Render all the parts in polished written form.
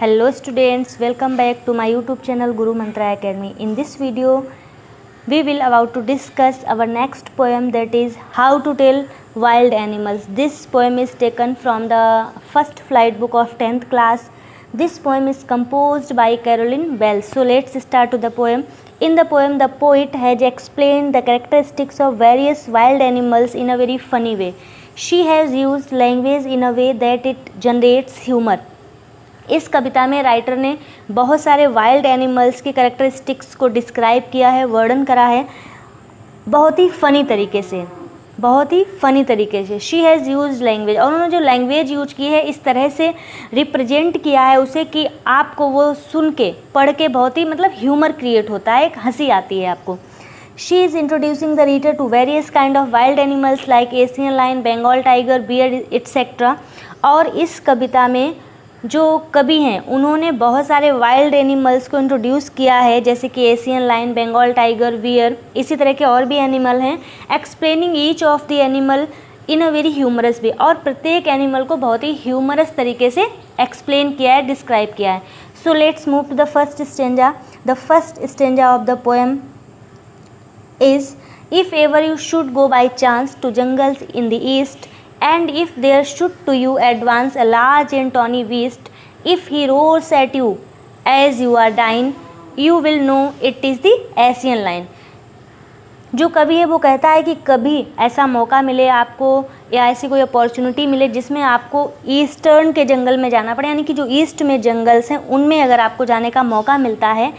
Hello students, welcome back to my YouTube channel Guru Mantra Academy. In this video, we will about to discuss our next poem, that is How to Tell Wild Animals. This poem is taken from the first flight book of 10th class. This poem is composed by Caroline Bell. So let's start to the poem. In the poem, the poet has explained the characteristics of various wild animals in a very funny way. She has used language in a way that it generates humor. इस कविता में writer ने बहुत सारे wild animals की characteristics को describe किया है, वर्णन करा है बहुत ही फ़नी तरीके से। शी हैज़ यूज्ड लैंग्वेज, और उन्होंने जो लैंग्वेज यूज की है इस तरह से रिप्रेजेंट किया है उसे कि आपको वो सुन के पढ़ के बहुत ही ह्यूमर क्रिएट होता है, एक हंसी आती है आपको। She is introducing the reader to various kind of wild animals like Asian lion, Bengal tiger, bear etcetera. और इस कविता में जो कवि हैं उन्होंने बहुत सारे वाइल्ड एनिमल्स को इंट्रोड्यूस किया है, जैसे कि Asian lion, Bengal tiger, bear, इसी तरह के और भी एनिमल हैं। Explaining each of the animal in a very humorous way, और प्रत्येक एनिमल को बहुत ही ह्यूमरस तरीके से एक्सप्लेन किया है, डिस्क्राइब किया है। So let's move to the first stanza. The first stanza of the poem is if ever you should go by chance to jungles in the east, and if there should to you advance a large and tawny beast, if he roars at you as you are dying, you will know it is the Asian lion। जो कवि है वो कहता है कि कभी ऐसा मौका मिले आपको या ऐसी कोई अपॉर्चुनिटी मिले जिसमें आपको ईस्टर्न के जंगल में जाना पड़े, यानी कि जो ईस्ट में जंगल्स हैं उनमें अगर आपको जाने का मौका मिलता है,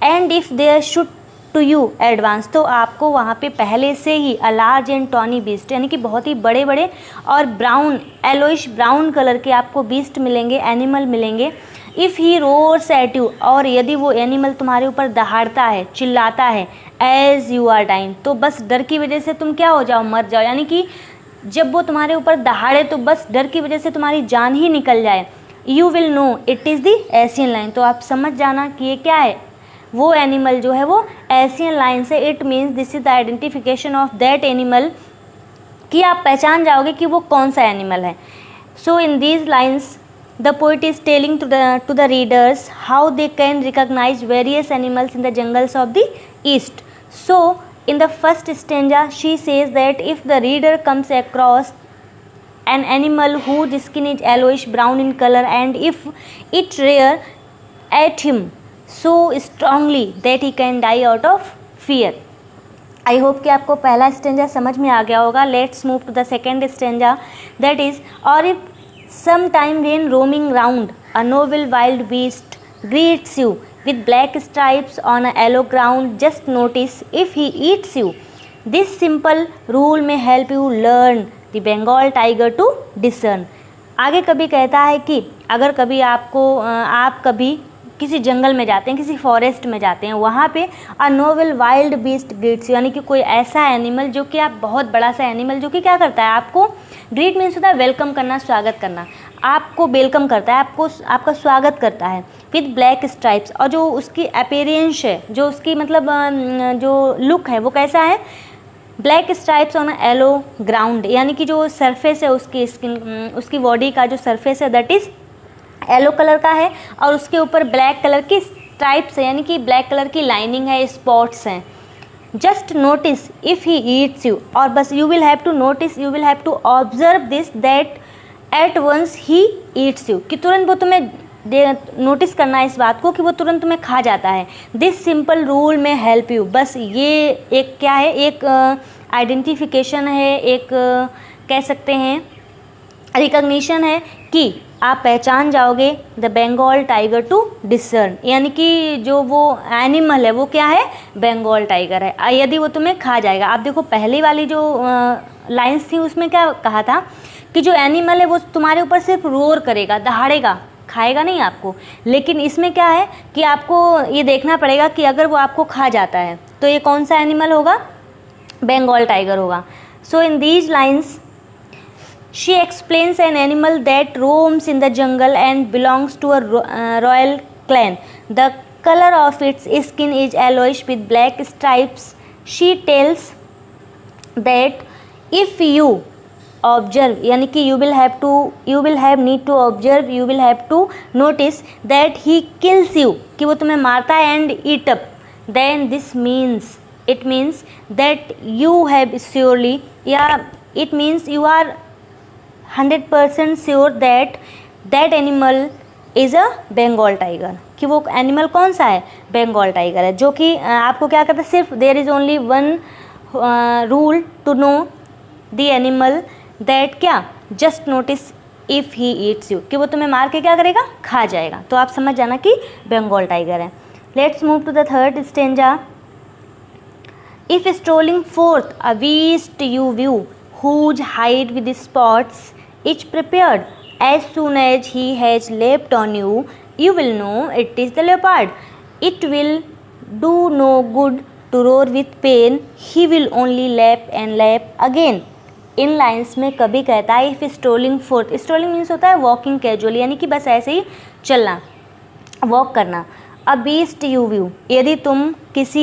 and if there should to you advance, तो आपको वहाँ पे पहले से ही a large and tawny beast, यानी कि बहुत ही बड़े बड़े और ब्राउन, येलोइश ब्राउन कलर के आपको बीस्ट मिलेंगे, एनिमल मिलेंगे। If he roars at you, और यदि वो एनिमल तुम्हारे ऊपर दहाड़ता है, चिल्लाता है, एज यू आर डाइंग, तो बस डर की वजह से तुम क्या हो जाओ, मर जाओ। यानी कि जब वो तुम्हारे ऊपर दहाड़े तो बस डर की वजह से तुम्हारी जान ही निकल जाए। You will know it is the Asian lion, तो आप समझ जाना कि ये क्या है, वो एनिमल जो है वो एशियन लायन से। It means this is the identification of that animal, कि आप पहचान जाओगे कि वो कौन सा एनिमल है। So in these lines the poet is telling to the readers how they can recognise various animals in the jungles of the east. So in the first stanza she says that if the reader comes across an animal whose skin is yellowish brown in color, and if it rear at him so strongly that he can die out of fear। I hope कि आपको पहला stanza समझ में आ गया होगा। Let's move to the second stanza, that is और if some time when roaming round a noble wild beast greets you with black stripes on a yellow ground, just notice if he eats you। This simple rule may help you learn the Bengal tiger to discern। आगे कभी कहता है कि अगर कभी आप कभी किसी जंगल में जाते हैं, किसी फॉरेस्ट में जाते हैं, वहाँ पे अ नोवेल वाइल्ड बीस्ट ग्रीट्स, यानी कि कोई ऐसा एनिमल जो कि आप बहुत बड़ा सा एनिमल जो कि क्या करता है, आपको ग्रीट मीन्स होता है वेलकम करना, स्वागत करना, आपको वेलकम करता है, आपका स्वागत करता है विद ब्लैक स्ट्राइप्स। और जो उसकी अपीयरेंस है, जो उसकी जो लुक है वो कैसा है, black stripes on yellow ground, यानी कि जो सरफेस है उसकी स्किन, उसकी बॉडी का जो सरफेस है दैट इज़ येलो कलर का है, और उसके ऊपर ब्लैक कलर की स्ट्राइप्स है, यानी कि ब्लैक कलर की लाइनिंग है, स्पॉट्स हैं। Just notice if he eats you, और बस you will have to notice, you will have to observe this that at once he eats you, कि तुरंत वो तुम्हें नोटिस करना है इस बात को कि वो तुरंत तुम्हें खा जाता है। दिस सिंपल रूल में हेल्प यू, बस ये एक क्या है, एक आइडेंटिफिकेशन है, एक कह सकते हैं रिकग्निशन है कि आप पहचान जाओगे the Bengal tiger to discern, यानी कि जो वो एनिमल है वो क्या है, बंगाल टाइगर है, यदि वो तुम्हें खा जाएगा। आप देखो पहली वाली जो लाइन्स थी उसमें क्या कहा था कि जो एनिमल है वो तुम्हारे ऊपर सिर्फ रोर करेगा, दहाड़ेगा, खाएगा नहीं आपको। लेकिन इसमें क्या है कि आपको ये देखना पड़ेगा कि अगर वो आपको खा जाता है तो ये कौन सा एनिमल होगा, बंगाल टाइगर होगा। So in these lines she explains an animal that roams in the jungle and belongs to a royal clan. The color of its skin is yellowish with black stripes। She tells that if you observe, यानी कि you will have need to observe, you will have to notice that he kills you, कि वो तुम्हें मारता है, and eat up, then this means, it means that you have surely, या it means you are 100% sure that that animal is a Bengal tiger, कि वो animal कौन सा है, बंगाल टाइगर है, जो कि आपको क्या करता है, सिर्फ there is only one rule to know the animal, that क्या, just notice if he eats you, कि वो तुम्हें मार के क्या करेगा, खा जाएगा। तो आप समझ जाना कि बंगाल टाइगर है। Let's move to the third stanza. If strolling forth a beast you view whose hide with spots is prepared, as soon as he has leapt on you, you will know it is the leopard. It will do no good to roar with pain, he will only lap and lap again. In lines में कभी कहता है if strolling fourth, strolling means होता है walking casually, यानी कि बस ऐसे ही चलना, वॉक करना। अ बीस्ट यू व्यू, यदि तुम किसी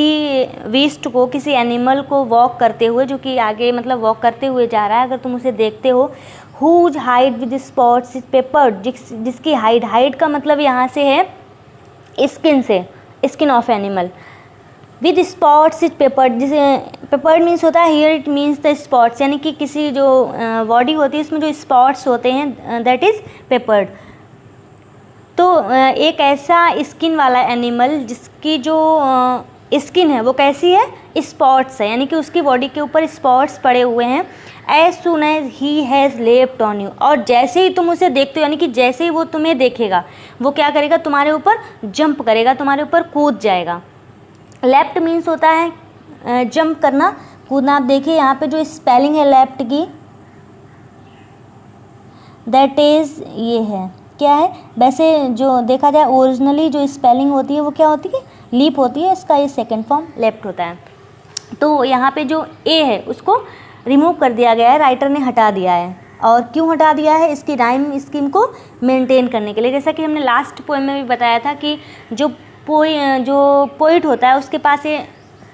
बीस्ट को, किसी एनिमल को वॉक करते हुए, जो कि आगे मतलब वॉक करते हुए जा रहा है, अगर तुम उसे देखते हो, whose hide with spots is peppered, जिसकी हाइड का मतलब यहाँ से है स्किन से, skin of animal, with spots is peppered, जिसे पेपर्ड मीन्स होता है, here it means the spots, यानी कि किसी जो बॉडी होती है उसमें जो स्पॉट्स होते हैं, दैट इज़ पेपर्ड। तो एक ऐसा स्किन वाला एनिमल जिसकी जो स्किन है वो कैसी है, स्पॉट्स है, यानी कि उसकी बॉडी के ऊपर स्पॉट्स पड़े हुए हैं। As soon as he has leapt on you, और जैसे ही तुम उसे देखते हो, यानी कि जैसे ही वो तुम्हें देखेगा, वो क्या करेगा, तुम्हारे ऊपर जंप करेगा, तुम्हारे ऊपर कूद जाएगा। लेफ्ट मीन्स होता है जंप करना, कूदना। आप देखिए यहाँ पे जो स्पेलिंग है लेफ्ट की, दैट इज़ ये है, क्या है, वैसे जो देखा जाए ओरिजिनली जो स्पेलिंग होती है वो क्या होती है, लीप होती है, इसका ये सेकंड फॉर्म लेफ्ट होता है। तो यहाँ पे जो ए है उसको रिमूव कर दिया गया है, राइटर ने हटा दिया है। और क्यों हटा दिया है, इसकी राइम स्कीम को मेंटेन करने के लिए। जैसा कि हमने लास्ट पोएम में भी बताया था कि जो पोइट होता है उसके पास ये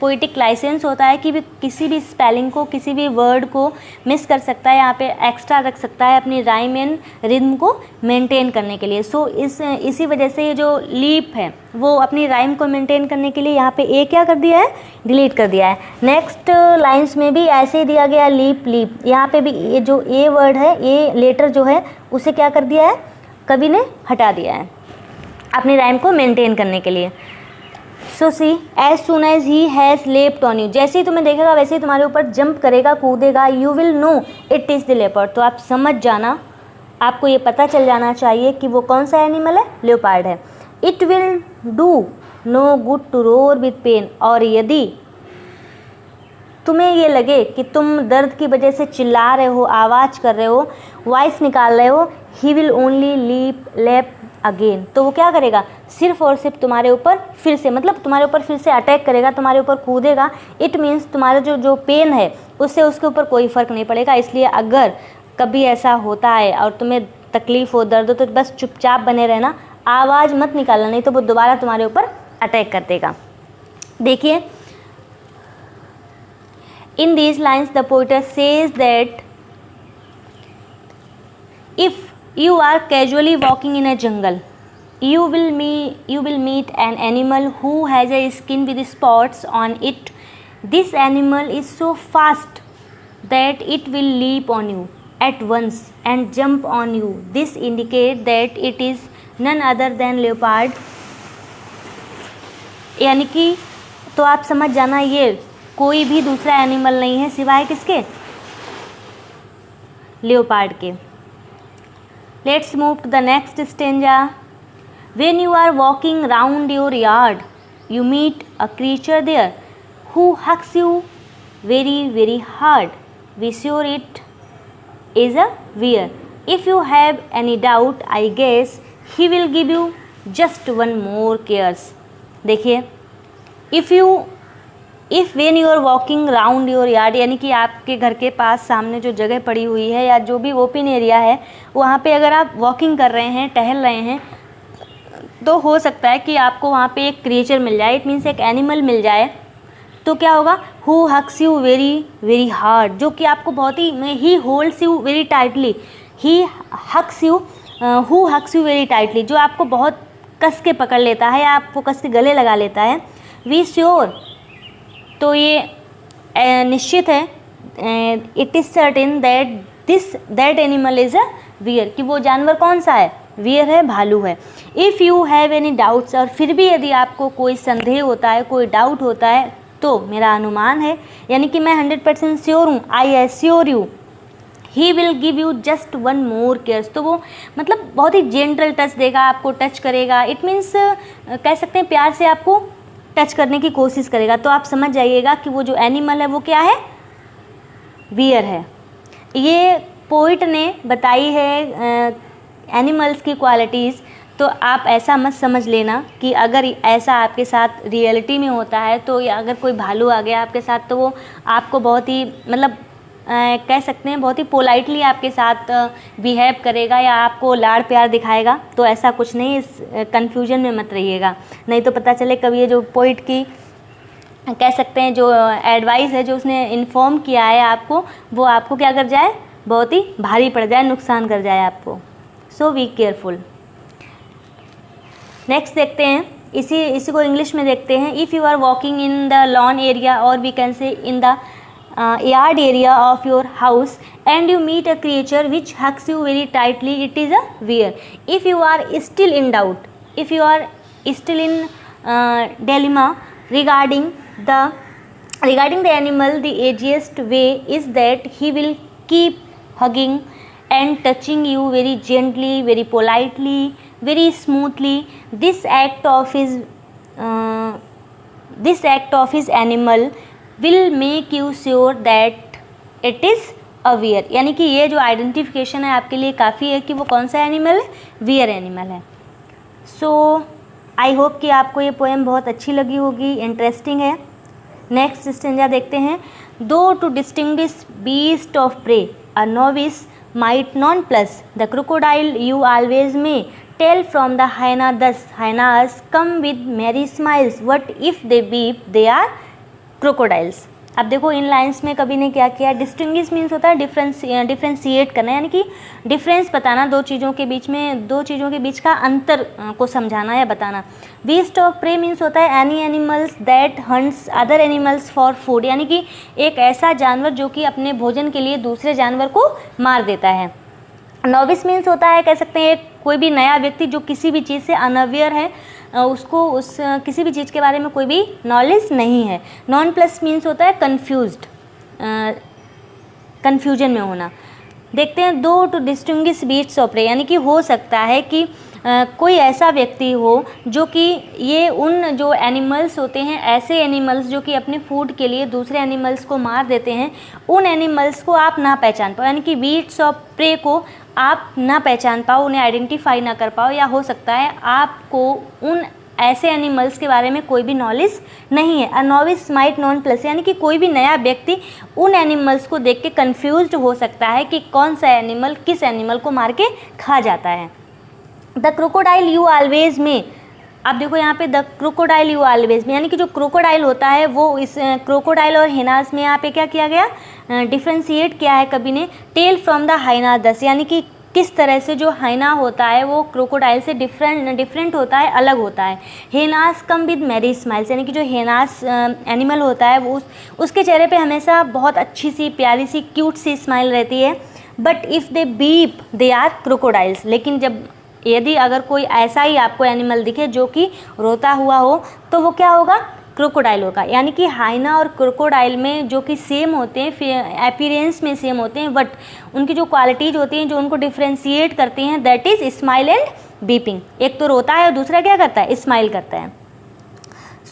पोइटिक लाइसेंस होता है कि भी किसी भी स्पेलिंग को, किसी भी वर्ड को मिस कर सकता है, यहाँ पे एक्स्ट्रा रख सकता है अपनी राइम एंड रिदम को मेंटेन करने के लिए। सो इसी वजह से ये जो लीप है वो अपनी राइम को मेंटेन करने के लिए यहाँ पे ए क्या कर दिया है, डिलीट कर दिया है। नेक्स्ट लाइंस में भी ऐसे ही दिया गया लीप लीप, यहाँ पे भी ये जो ए वर्ड है, ए लेटर जो है उसे क्या कर दिया है, कवि ने हटा दिया है अपनी राइम को मेंटेन करने के लिए। So see as soon as he has leapt on you, जैसे ही तुम्हें देखेगा वैसे ही तुम्हारे ऊपर जंप करेगा, कूदेगा। You will know it is the leopard, तो आप समझ जाना, आपको ये पता चल जाना चाहिए कि वो कौन सा एनिमल है, लेपर्ड है। It will do no good to roar with pain, और यदि तुम्हें ये लगे कि तुम दर्द की वजह से चिल्ला रहे हो, आवाज़ कर रहे हो, वॉइस निकाल रहे हो, he will only lap again, तो वो क्या करेगा, सिर्फ और सिर्फ तुम्हारे ऊपर फिर से, मतलब तुम्हारे ऊपर फिर से अटैक करेगा, तुम्हारे ऊपर कूदेगा। इट मीन्स तुम्हारा जो पेन है उससे उसके ऊपर कोई फ़र्क नहीं पड़ेगा। इसलिए अगर कभी ऐसा होता है और तुम्हें तकलीफ़ हो, दर्द हो, तो बस चुपचाप बने रहना, आवाज़ मत निकालना, नहीं तो वो दोबारा तुम्हारे ऊपर अटैक कर देगा। देखिए, इन these lines the poet says that if you are casually walking in a jungle, you will meet an animal who has a skin with spots on it. This animal is so fast that it will leap on you at once and jump on you. This indicates that it is none other than leopard. यानी कि तो आप समझ जाना ये कोई भी दूसरा एनिमल नहीं है सिवाय किसके, लेओपार्ड के। Let's move to the next stanza. When you are walking round your yard, you meet a creature there who hugs you very, very hard. Be sure it is a bear. If you have any doubt, I guess he will give you just one more cares. देखिए, if when you are walking round your yard, यानी कि आपके घर के पास सामने जो जगह पड़ी हुई है या जो भी ओपन एरिया है वहाँ पे अगर आप वॉकिंग कर रहे हैं, टहल रहे हैं, तो हो सकता है कि आपको वहाँ पे एक क्रिएचर मिल जाए। इट मीन्स एक एनिमल मिल जाए तो क्या होगा, who hugs you very very hard, जो कि आपको बहुत ही holds you very tightly, he hugs you, who hugs you very tightly, जो आपको बहुत कस के पकड़ लेता है या आपको कस के गले लगा लेता है। वी श्योर, तो ये निश्चित है, it is certain that animal is a weird, कि वो जानवर कौन सा है, वियर है, भालू है। If you have any doubts, और फिर भी यदि आपको कोई संदेह होता है, कोई डाउट होता है, तो मेरा अनुमान है, यानी कि मैं 100% श्योर हूँ, I assure you, he will give you just one more cares, तो वो मतलब बहुत ही जेंटल टच देगा, आपको टच करेगा, इट मीन्स कह सकते हैं प्यार से आपको टच करने की कोशिश करेगा। तो आप समझ जाइएगा कि वो जो एनिमल है वो क्या है, वियर है। ये पोइट ने बताई है एनिमल्स की क्वालिटीज़, तो आप ऐसा मत समझ लेना कि अगर ऐसा आपके साथ रियलिटी में होता है, तो या अगर कोई भालू आ गया आपके साथ, तो वो आपको बहुत ही मतलब कह सकते हैं बहुत ही पोलाइटली आपके साथ बिहेव करेगा या आपको लाड़ प्यार दिखाएगा। तो ऐसा कुछ नहीं, इस कन्फ्यूजन में मत रहिएगा, नहीं तो पता चले कभी ये जो पोइट की कह सकते हैं जो एडवाइस है, जो उसने इन्फॉर्म किया है आपको, वो आपको क्या कर जाए, बहुत ही भारी पड़ जाए, नुकसान कर जाए आपको। सो बी केयरफुल। नेक्स्ट देखते हैं, इसी को इंग्लिश में देखते हैं। If you are walking in the lawn area, और we can say in the yard area of your house, and you meet a creature which hugs you very tightly, it is a wear. If you are still in doubt, if you are still in dilemma regarding the animal, the easiest way is that he will keep hugging and touching you very gently, very politely, very smoothly. This act of his animal will make you sure that it is a wear, यानी कि ये जो identification है आपके लिए काफ़ी है कि वो कौन सा एनिमल है, वियर एनिमल है। सो आई होप कि आपको ये पोएम बहुत अच्छी लगी होगी, इंटरेस्टिंग है। नेक्स्ट स्टेंजा देखते हैं। दो to distinguish beast of prey a novice might nonplus the crocodile you always may tell from the hyena thus hyenas come with merry smiles but if they weep they are crocodiles. अब देखो इन lines में कभी ने क्या किया, distinguish means होता है differentiate करना, यानी कि डिफरेंस बताना दो चीज़ों के बीच में, दो चीज़ों के बीच का अंतर को समझाना या बताना। बीस्ट ऑफ प्रे मीन्स होता है any animals that hunts other animals for food, यानी कि एक ऐसा जानवर जो कि अपने भोजन के लिए दूसरे जानवर को मार देता है। नोविस मीन्स होता है कह सकते हैं कोई भी नया व्यक्ति जो किसी भी चीज़ से अनअवेयर है, उसको उस किसी भी चीज़ के बारे में कोई भी नॉलेज नहीं है। नॉन प्लस मीन्स होता है कन्फ्यूज्ड, कन्फ्यूजन में होना। देखते हैं दो to distinguish beasts of prey, यानी कि हो सकता है कि कोई ऐसा व्यक्ति हो जो कि ये उन जो एनिमल्स होते हैं, ऐसे एनिमल्स जो कि अपने फूड के लिए दूसरे एनिमल्स को मार देते हैं, उन एनिमल्स को आप ना पहचान पाओ, यानी कि बीट्स ऑफ प्रे को आप ना पहचान पाओ, उन्हें आइडेंटिफाई ना कर पाओ, या हो सकता है आपको उन ऐसे एनिमल्स के बारे में कोई भी नॉलेज नहीं है। अ नोविस माइट नॉन प्लस, यानी कि कोई भी नया व्यक्ति उन एनिमल्स को देख के कन्फ्यूज्ड हो सकता है कि कौन सा एनिमल किस एनिमल को मार के खा जाता है। द क्रोकोडाइल यू ऑलवेज में, आप देखो यहाँ पे द क्रोकोडाइल यू ऑलवेज में, यानी कि जो क्रोकोडाइल होता है वो इस क्रोकोडाइल और हिनास में यहाँ पे क्या किया गया, डिफ्रेंशिएट किया है कवि ने। टेल फ्रॉम द हाइना दस, यानी कि किस तरह से जो हाइना होता है वो क्रोकोडाइल से डिफरेंट होता है, अलग होता है। हेनास कम विद मैरी स्माइल्स, यानी कि जो हेनास एनिमल होता है वो उसके चेहरे पे हमेशा बहुत अच्छी सी प्यारी सी क्यूट सी स्माइल रहती है। But if they weep they are crocodiles, लेकिन यदि अगर कोई ऐसा ही आपको एनिमल दिखे जो कि रोता हुआ हो तो वो क्या होगा, क्रोकोडाइल होगा। यानी कि हाइना और क्रोकोडाइल में जो कि सेम होते हैं, अपीयरेंस में सेम होते हैं, बट उनकी जो क्वालिटीज़ होती हैं जो उनको डिफ्रेंशिएट करती हैं, that is smile and beeping. एक तो रोता है और दूसरा क्या करता है, स्माइल करता है।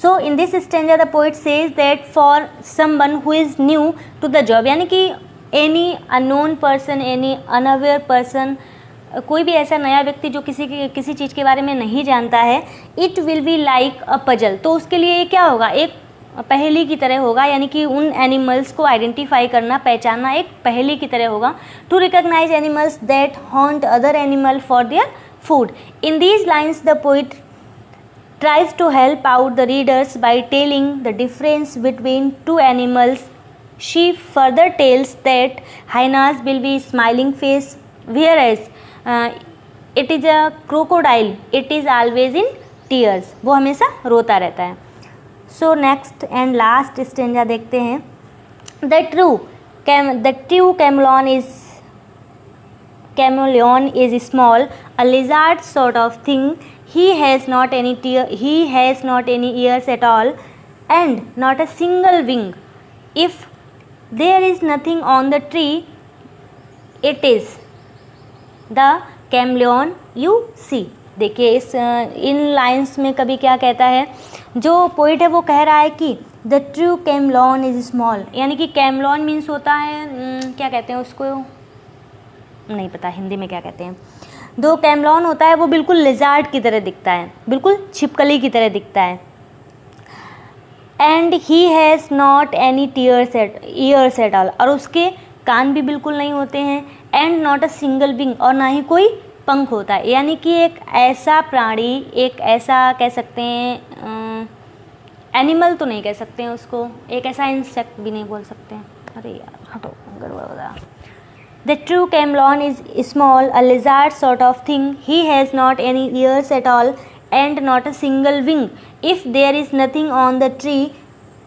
So in this stanza the poet says that for someone who is new to the job, यानी कि any unknown person, any unaware person, कोई भी ऐसा नया व्यक्ति जो किसी चीज़ के बारे में नहीं जानता है, it will be like a puzzle, तो उसके लिए ये क्या होगा, एक पहेली की तरह होगा। यानी कि उन एनिमल्स को आइडेंटिफाई करना, पहचानना एक पहेली की तरह होगा। To recognise animals that haunt other animal for their food. In these lines the poet tries to help out the readers by telling the difference between two animals. She further tells that hyenas will be smiling face, whereas it is a crocodile, it is always in tears. वो हमेशा रोता रहता है. So next and last stanza देखते हैं. The true chameleon is small, a lizard sort of thing. He has not any ears at all, and not a single wing. If there is nothing on the tree, it is the chameleon you see. देखिए इस इन lines में कभी क्या कहता है, जो poet है वो कह रहा है कि द ट्रू कैमलॉन इज स्मॉल, यानी कि कैमलॉन मीन्स होता है क्या कहते हैं उसको, नहीं पता हिंदी में क्या कहते हैं. दो कैमलॉन होता है वो बिल्कुल लिजार्ड की तरह दिखता है, बिल्कुल छिपकली की तरह दिखता है. And he has not any years at all, और उसके कान भी बिल्कुल नहीं होते हैं. And not a single wing, और ना ही कोई पंख होता है. यानी कि एक ऐसा प्राणी, एक ऐसा कह सकते हैं एनिमल तो नहीं कह सकते हैं उसको, एक ऐसा इंसेक्ट भी नहीं बोल सकते हैं. अरे यार हटो गड़बड़. The true chameleon is small, a lizard sort of thing. He has not any ears at all, and not a single wing. If there is nothing on the tree,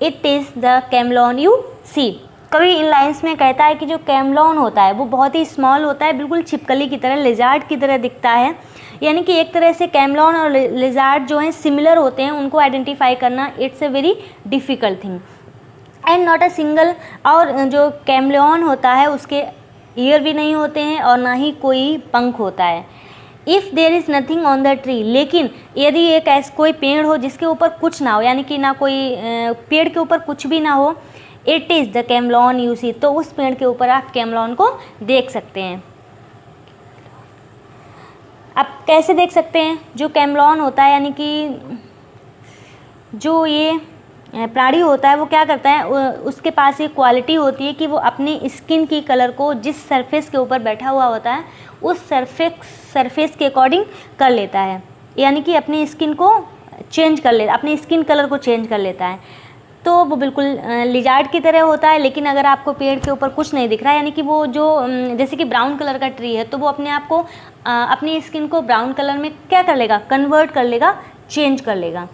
it is the chameleon you see. कभी इन lines में कहता है कि जो कैमलॉन होता है वो बहुत ही स्मॉल होता है, बिल्कुल छिपकली की तरह, लिजार्ड की तरह दिखता है. यानी कि एक तरह से कैमलॉन और लिजार्ड जो हैं सिमिलर होते हैं, उनको आइडेंटिफाई करना it's a very difficult thing. And not a single, और जो कैमलॉन होता है उसके ईयर भी नहीं होते हैं और ना ही कोई पंख होता है. If there is nothing on the tree, लेकिन यदि एक ऐसा कोई पेड़ हो जिसके ऊपर कुछ ना हो, यानी कि ना कोई पेड़ के ऊपर कुछ भी ना हो, it is the कैमलॉन you see, तो उस पेड़ के ऊपर आप कैमलॉन को देख सकते हैं. आप कैसे देख सकते हैं? जो कैमलॉन होता है, यानी कि जो ये प्राणी होता है वो क्या करता है, उसके पास एक क्वालिटी होती है कि वो अपनी स्किन की कलर को जिस सरफेस के ऊपर बैठा हुआ होता है उस सरफेस के अकॉर्डिंग कर लेता है. यानी कि अपनी स्किन को चेंज कर लेता, अपनी स्किन कलर को चेंज कर लेता है. तो वो बिल्कुल लिजार्ड की तरह होता है. लेकिन अगर आपको पेड़ के ऊपर कुछ नहीं दिख रहा है, यानी कि वो जो जैसे कि ब्राउन कलर का ट्री है, तो वो अपने आप को अपनी स्किन को ब्राउन कलर में क्या कर लेगा, कन्वर्ट कर लेगा, चेंज कर लेगा.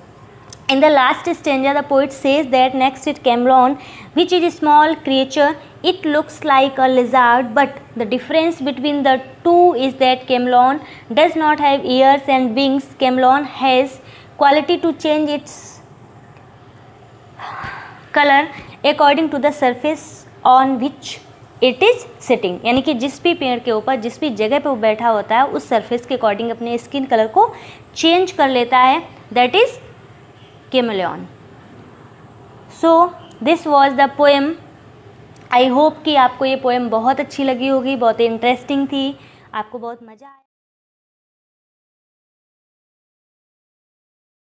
In the last stanza, the poet says that next is chameleon, which is a small creature. It looks like a lizard, but the difference between the two is that chameleon does not have ears and wings. Chameleon has quality to change its color according to the surface on which it is sitting. यानी कि जिस भी पेड़ के ऊपर, जिस भी जगह पे वो बैठा होता है, उस सरफेस के अकॉर्डिंग अपने स्किन कलर को चेंज कर लेता है. That is chameleon. So this was the poem. I hope कि आपको ये पोएम बहुत अच्छी लगी होगी, बहुत इंटरेस्टिंग थी, आपको बहुत मज़ा आया.